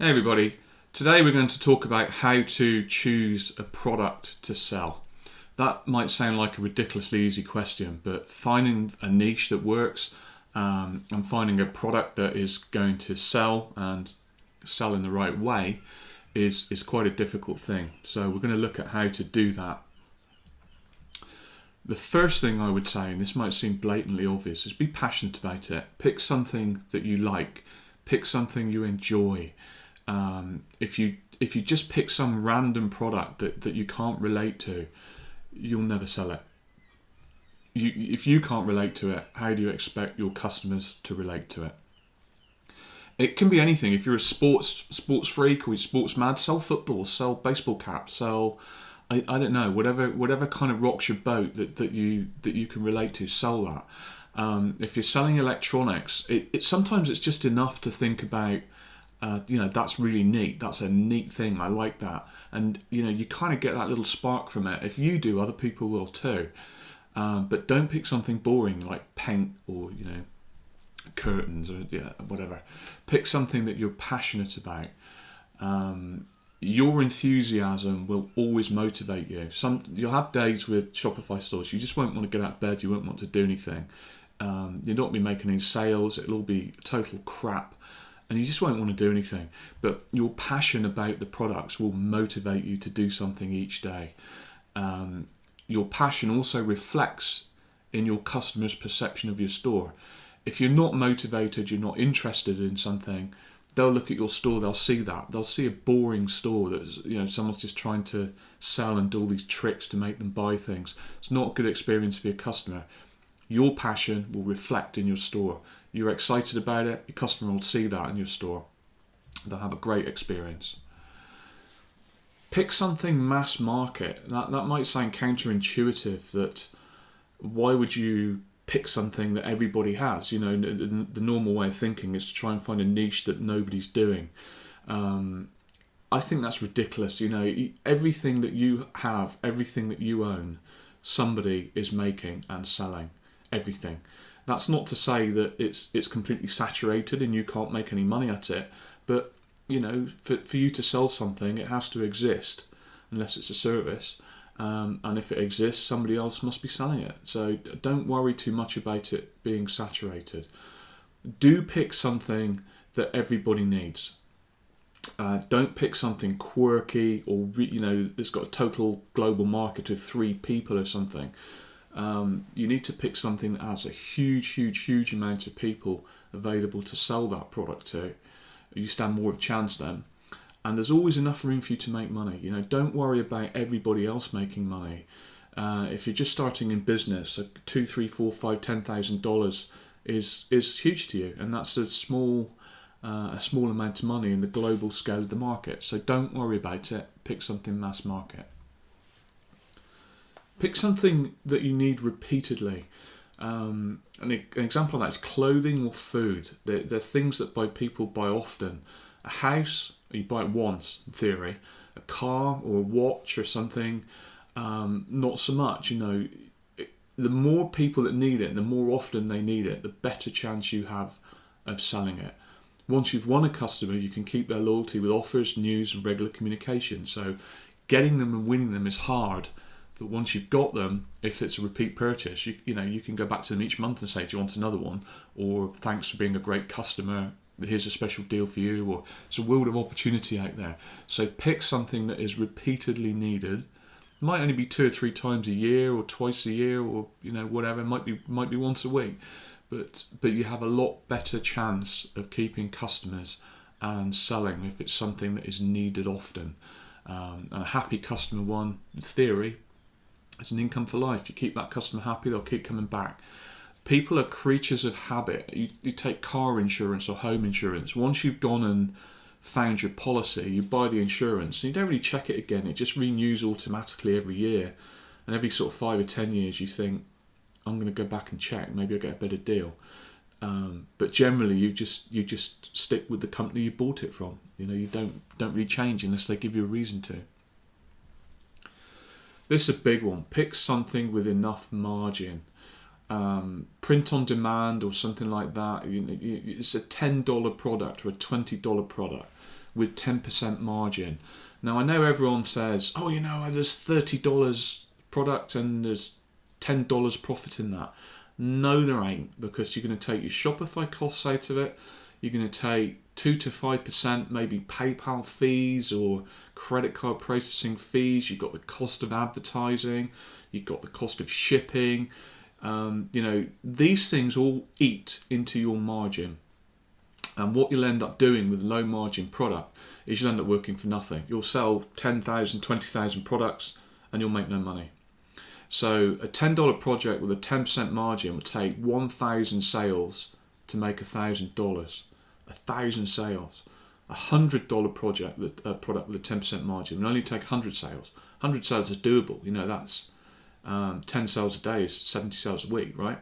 Hey everybody, today we're going to talk about how to choose a product to sell. That might sound like a ridiculously easy question, but finding a niche that works and finding a product that is going to sell and sell in the right way is quite a difficult thing. So we're going to look at how to do that. The first thing I would say, and this might seem blatantly obvious, is be passionate about it. Pick something that you like. Pick something you enjoy. If you just pick some random product that you can't relate to, you'll never sell it. If you can't relate to it, how do you expect your customers to relate to it? It can be anything. If you're a sports freak or you're sports mad, sell football, sell baseball caps, sell I don't know, whatever kind of rocks your boat that you can relate to, sell that. If you're selling electronics, sometimes it's just enough to think about. That's really neat. That's a neat thing. I like that. And, you kind of get that little spark from it. If you do, other people will too. But don't pick something boring like paint or, curtains or whatever. Pick something that you're passionate about. Your enthusiasm will always motivate you. You'll have days with Shopify stores. You just won't want to get out of bed. You won't want to do anything. You'll not be making any sales. It'll all be total crap. And you just won't want to do anything. But your passion about the products will motivate you to do something each day. Your passion also reflects in your customer's perception of your store. If you're not motivated, you're not interested in something, they'll look at your store, they'll see that. They'll see a boring store that's, someone's just trying to sell and do all these tricks to make them buy things. It's not a good experience for your customer. Your passion will reflect in your store. You're excited about it, your customer will see that in your store. They'll have a great experience. Pick something mass market. That might sound counterintuitive, that why would you pick something that everybody has? The normal way of thinking is to try and find a niche that nobody's doing. I think that's ridiculous. Everything that you have, everything that you own, somebody is making and selling. Everything. That's not to say that it's completely saturated and you can't make any money at it, but for you to sell something, it has to exist, unless it's a service. And if it exists, somebody else must be selling it. So don't worry too much about it being saturated. Do pick something that everybody needs. Don't pick something quirky or that's got a total global market of 3 people or something. You need to pick something that has a huge amount of people available to sell that product to. You stand more of a chance then. And there's always enough room for you to make money. Don't worry about everybody else making money. If you're just starting in business, $2, $3, $4, $5, $10,000 is huge to you, and that's a small amount of money in the global scale of the market. So don't worry about it. Pick something mass market. Pick something that you need repeatedly. An example of that is clothing or food. They're things that people buy often. A house, you buy it once, in theory. A car or a watch or something, not so much. The more people that need it, the more often they need it, the better chance you have of selling it. Once you've won a customer, you can keep their loyalty with offers, news, and regular communication. So getting them and winning them is hard. But once you've got them, if it's a repeat purchase, you can go back to them each month and say, do you want another one? Or thanks for being a great customer. Here's a special deal for you. Or it's a world of opportunity out there. So pick something that is repeatedly needed. It might only be 2 or 3 times a year or twice a year or whatever. It might be once a week. But you have a lot better chance of keeping customers and selling if it's something that is needed often. And a happy customer, one, in theory, it's an income for life. You keep that customer happy, they'll keep coming back. People are creatures of habit. You take car insurance or home insurance. Once you've gone and found your policy, you buy the insurance and you don't really check it again. It just renews automatically every year. And every sort of 5 or 10 years you think, I'm going to go back and check. Maybe I'll get a better deal. But generally you just stick with the company you bought it from. You don't really change unless they give you a reason to. This is a big one. Pick something with enough margin. Print on demand or something like that. It's a $10 product or a $20 product. with 10% margin. Now I know everyone says, oh, there's $30 product and there's $10 profit in that. No, there ain't, because you're going to take your Shopify costs out of it. You're going to take 2 to 5%, maybe PayPal fees or credit card processing fees. You've got the cost of advertising. You've got the cost of shipping. These things all eat into your margin. And what you'll end up doing with low margin product is you'll end up working for nothing. You'll sell 10,000, 20,000 products and you'll make no money. So a $10 project with a 10% margin will take 1,000 sales to make $1,000. 1,000 sales. A $100 product with a 10% margin will only take 100 sales. 100 sales is doable. That's 10 sales a day is 70 sales a week, right?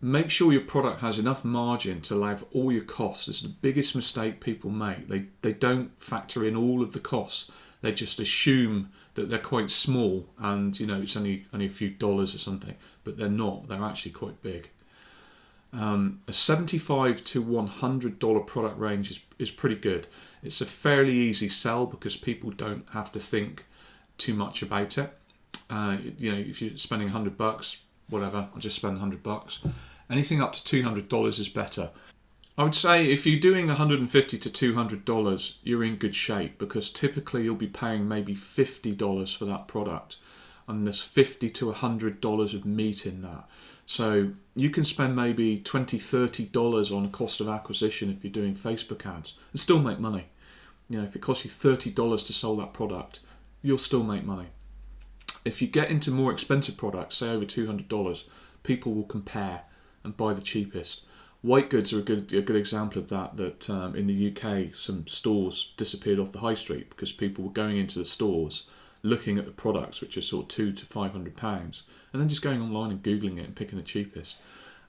Make sure your product has enough margin to allow for all your costs. It's the biggest mistake people make. They don't factor in all of the costs. They just assume that they're quite small and it's only a few dollars or something, but they're not. They're actually quite big. A $75 to $100 product range is pretty good. It's a fairly easy sell because people don't have to think too much about it. If you're spending $100, whatever, I'll just spend $100. Anything up to $200 is better. I would say if you're doing $150 to $200, you're in good shape, because typically you'll be paying maybe $50 for that product, and there's $50 to $100 of meat in that. So you can spend maybe $20, $30 on a cost of acquisition if you're doing Facebook ads and still make money. If it costs you $30 to sell that product, you'll still make money. If you get into more expensive products, say over $200, people will compare and buy the cheapest. White goods are a good example of that. In the UK, some stores disappeared off the high street because people were going into the stores, looking at the products, which are sort of £200 to £500, and then just going online and Googling it and picking the cheapest.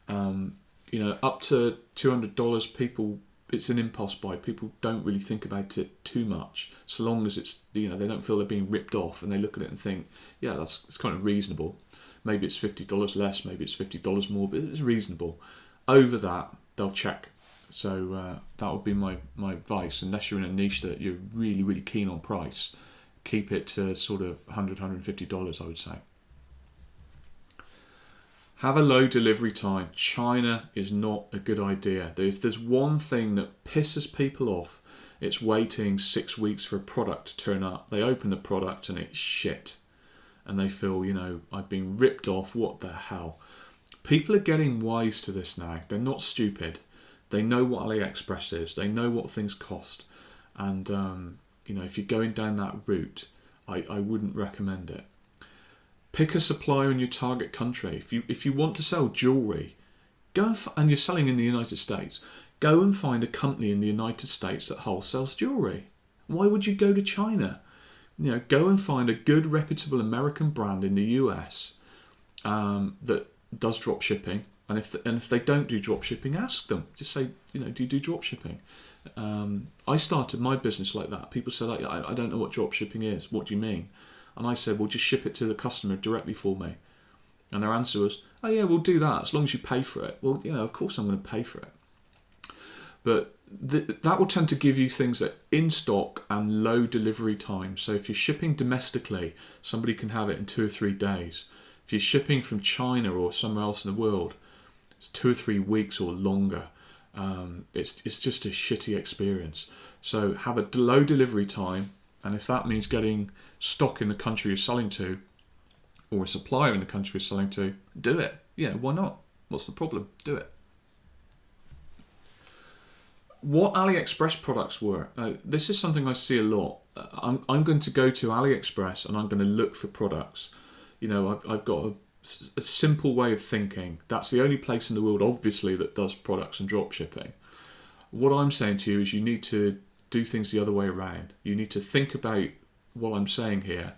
Up to $200, people, it's an impulse buy. People don't really think about it too much, so long as it's, they don't feel they're being ripped off, and they look at it and think, yeah, it's kind of reasonable. Maybe it's $50 less, maybe it's $50 more, but it's reasonable. Over that, they'll check. So that would be my advice. Unless you're in a niche that you're really, really keen on price, keep it to sort of $100, $150, I would say. Have a low delivery time. China is not a good idea. If there's one thing that pisses people off, it's waiting 6 weeks for a product to turn up. They open the product and it's shit. And they feel, I've been ripped off, what the hell? People are getting wise to this now. They're not stupid. They know what AliExpress is. They know what things cost. And, if you're going down that route, I wouldn't recommend it. Pick a supplier in your target country. If you want to sell jewellery, and you're selling in the United States, go and find a company in the United States that wholesales jewellery. Why would you go to China? Go and find a good, reputable American brand in the US that does drop shipping. And if they don't do drop shipping, ask them. Just say, do you do drop shipping? I started my business like that. People said, I don't know what drop shipping is. What do you mean? And I said, well, just ship it to the customer directly for me. And their answer was, oh yeah, we'll do that as long as you pay for it. Well, of course I'm going to pay for it. But that will tend to give you things that in stock and low delivery time. So if you're shipping domestically, somebody can have it in 2 or 3 days. If you're shipping from China or somewhere else in the world, it's 2 or 3 weeks or longer. It's just a shitty experience. So have a low delivery time, and if that means getting stock in the country you're selling to, or a supplier in the country you're selling to, do it. Why not? What's the problem? Do it. What AliExpress products were. This is something I see a lot. I'm going to go to AliExpress and I'm going to look for products. I've got a simple way of thinking. That's the only place in the world, obviously, that does products and drop shipping. What I'm saying to you is you need to do things the other way around. You need to think about what I'm saying here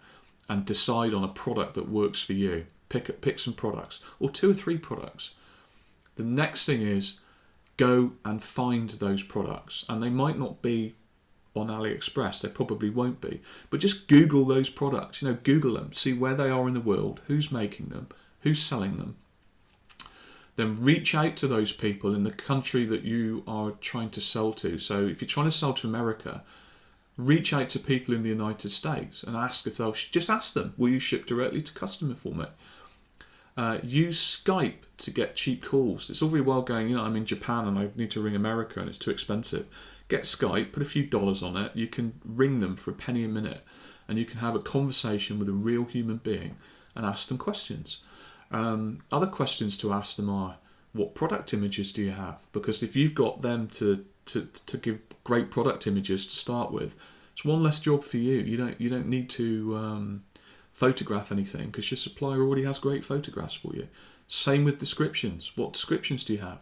and decide on a product that works for you. Pick some products, or 2 or 3 products. The next thing is go and find those products, and they might not be on AliExpress. They probably won't be, but just Google those products. Google them, see where they are in the world, who's making them, who's selling them. then reach out to those people in the country that you are trying to sell to. So if you're trying to sell to America, reach out to people in the United States and ask if they'll, just ask them, will you ship directly to customer for me? Use Skype to get cheap calls. It's all very well going, I'm in Japan and I need to ring America and it's too expensive. Get Skype, put a few dollars on it, you can ring them for a penny a minute and you can have a conversation with a real human being and ask them questions. Other questions to ask them are, what product images do you have? Because if you've got them to give great product images to start with, it's one less job for you. You don't need to photograph anything because your supplier already has great photographs for you. Same with descriptions. What descriptions do you have?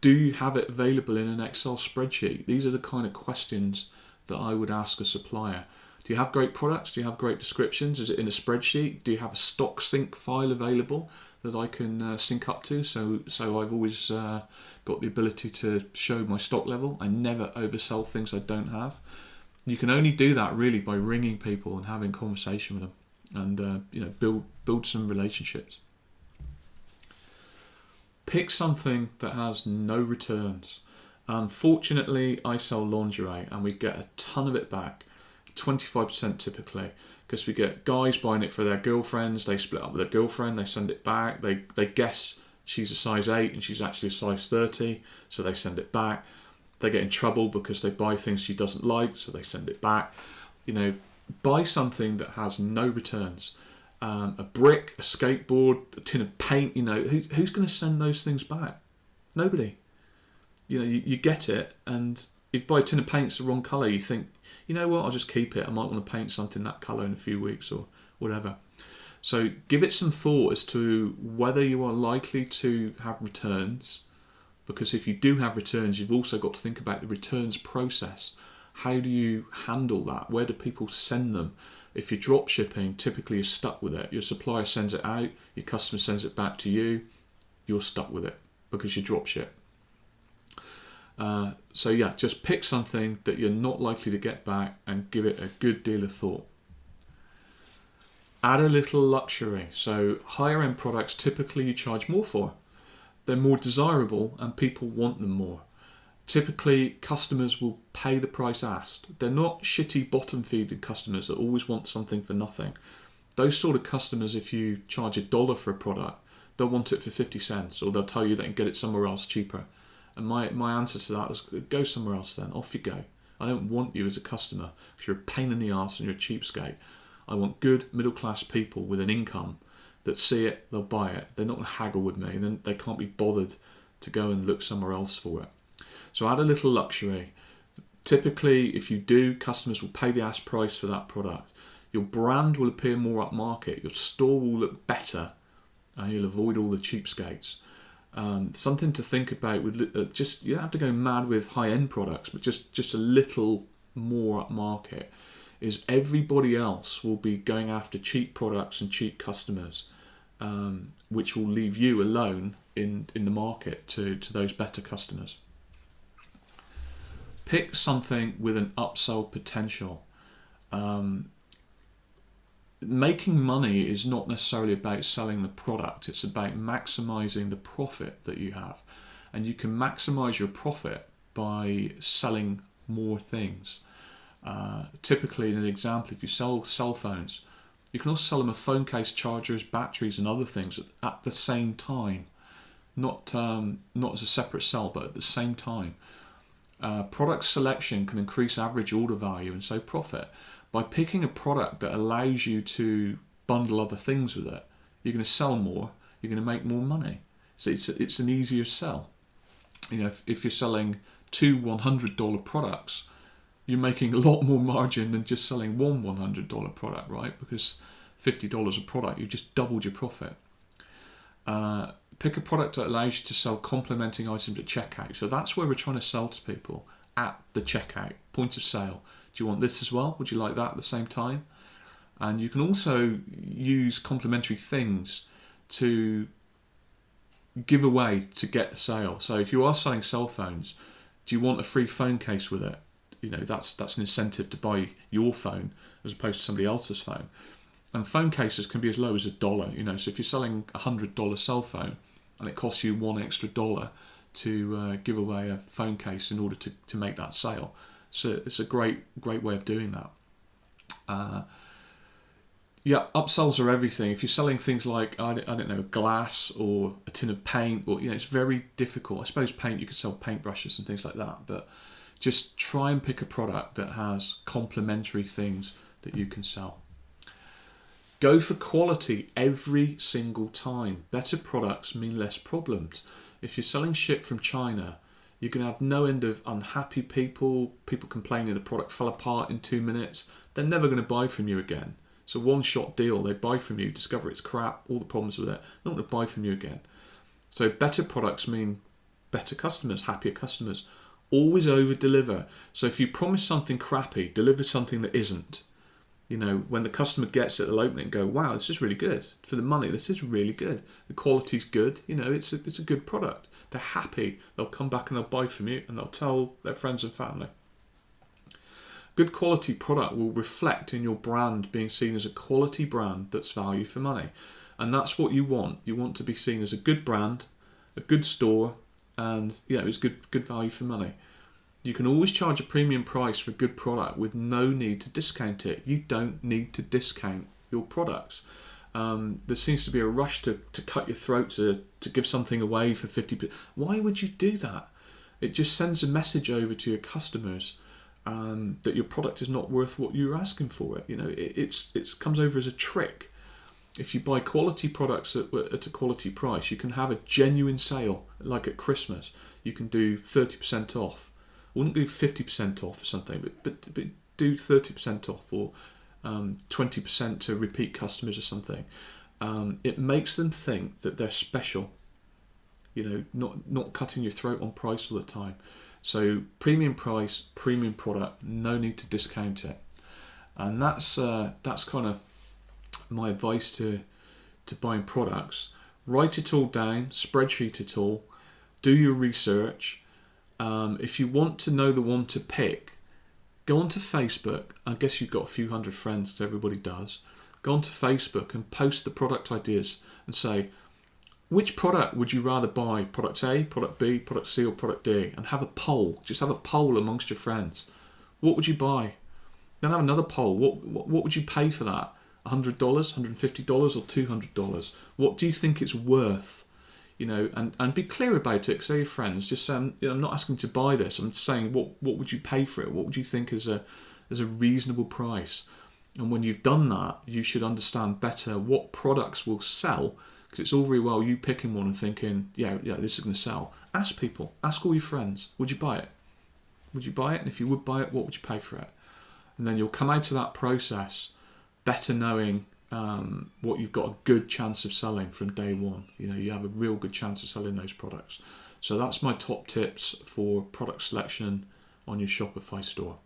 Do you have it available in an Excel spreadsheet? These are the kind of questions that I would ask a supplier. Do you have great products? Do you have great descriptions? Is it in a spreadsheet? Do you have a stock sync file available that I can sync up to? So I've always got the ability to show my stock level. I never oversell things I don't have. You can only do that really by ringing people and having conversation with them, and build some relationships. Pick something that has no returns. Fortunately, I sell lingerie and we get a ton of it back. 25% typically, because we get guys buying it for their girlfriends, they split up with their girlfriend, they send it back, they guess she's a size 8 and she's actually a size 30, so they send it back. They get in trouble because they buy things she doesn't like, so they send it back. Buy something that has no returns. A brick, a skateboard, a tin of paint, who's going to send those things back? Nobody. You get it, and if you buy a tin of paint, it's the wrong colour, you think, you know what, I'll just keep it. I might want to paint something that colour in a few weeks or whatever. So give it some thought as to whether you are likely to have returns, because if you do have returns, you've also got to think about the returns process. How do you handle that? Where do people send them? If you're drop shipping, typically you're stuck with it. Your supplier sends it out, your customer sends it back to you, you're stuck with it because you drop ship. Just pick something that you're not likely to get back and give it a good deal of thought. Add a little luxury. So higher end products typically you charge more for. They're more desirable and people want them more. Typically customers will pay the price asked. They're not shitty bottom feeding customers that always want something for nothing. Those sort of customers, if you charge $1 for a product, they'll want it for 50 cents or they'll tell you they can get it somewhere else cheaper. And my answer to that is go somewhere else then, off you go. I don't want you as a customer because you're a pain in the arse and you're a cheapskate. I want good middle class people with an income that see it, they'll buy it. They're not going to haggle with me and then they can't be bothered to go and look somewhere else for it. So add a little luxury. Typically, if you do, customers will pay the ask price for that product. Your brand will appear more upmarket. Your store will look better and you'll avoid all the cheapskates. Something to think about with you don't have to go mad with high-end products, but just a little more upmarket is everybody else will be going after cheap products and cheap customers, which will leave you alone in the market to those better customers. Pick something with an upsell potential. Making money is not necessarily about selling the product, it's about maximizing the profit that you have. And you can maximize your profit by selling more things. Typically, in an example, if you sell cell phones, you can also sell them a phone case, chargers, batteries and other things at the same time. Not as a separate sell, but at the same time. Product selection can increase average order value and so profit. By picking a product that allows you to bundle other things with it, you're going to sell more, you're going to make more money. So it's an easier sell. If you're selling two $100 products, you're making a lot more margin than just selling one $100 product, right? Because $50 a product, you've just doubled your profit. Pick a product that allows you to sell complementing items at checkout. So that's where we're trying to sell to people at the checkout, point of sale. Do you want this as well? Would you like that at the same time? And you can also use complementary things to give away to get the sale. So if you are selling cell phones, do you want a free phone case with it? That's an incentive to buy your phone as opposed to somebody else's phone. And phone cases can be as low as $1. So if you're selling $100 cell phone, and it costs you $1 extra to give away a phone case in order to make that sale. So it's a great way of doing that. Upsells are everything. If you're selling things like, I don't know, glass or a tin of paint, or it's very difficult. I suppose paint, you could sell paintbrushes and things like that, but just try and pick a product that has complementary things that you can sell. Go for quality every single time. Better products mean less problems. If you're selling shit from China, you're going to have no end of unhappy people complaining the product fell apart in 2 minutes. They're never going to buy from you again. It's a one-shot deal. They buy from you, discover it's crap, all the problems with it, they're not going to buy from you again. So better products mean better customers, happier customers. Always over-deliver. So if you promise something crappy, deliver something that isn't. When the customer gets it, they'll open it and go, wow, this is really good. For the money, this is really good. The quality's good. It's a good product. They're happy. They'll come back and they'll buy from you, and they'll tell their friends and family. Good quality product will reflect in your brand being seen as a quality brand that's value for money. And that's what you want. You want to be seen as a good brand, a good store, and it's good value for money. You can always charge a premium price for a good product with no need to discount it. You don't need to discount your products. There seems to be a rush to cut your throat to give something away for 50%. Why would you do that? It just sends a message over to your customers that your product is not worth what you're asking for it. It comes over as a trick. If you buy quality products at a quality price, you can have a genuine sale, like at Christmas. You can do 30% off. I wouldn't do 50% off or something, but do 30% off, or 20% to repeat customers or something. It makes them think that they're special. Not cutting your throat on price all the time. So premium price, premium product, no need to discount it. And that's kind of my advice to buying products. Write it all down, spreadsheet it all, do your research. If you want to know the one to pick, go onto Facebook. I guess you've got a few hundred friends, so everybody does. Go onto Facebook and post the product ideas and say, which product would you rather buy? Product A, product B, product C, or product D? And have a poll. Just have a poll amongst your friends. What would you buy? Then have another poll. What would you pay for that? $100, $150, or $200? What do you think it's worth? And be clear about it. Say your friends, just say, I'm not asking to buy this. I'm saying, what would you pay for it? What would you think is a reasonable price? And when you've done that, you should understand better what products will sell, because it's all very well you picking one and thinking, yeah, this is going to sell. Ask people, ask all your friends, would you buy it? Would you buy it? And if you would buy it, what would you pay for it? And then you'll come out of that process better knowing what you've got a good chance of selling from day one. You have a real good chance of selling those products. So that's my top tips for product selection on your Shopify store.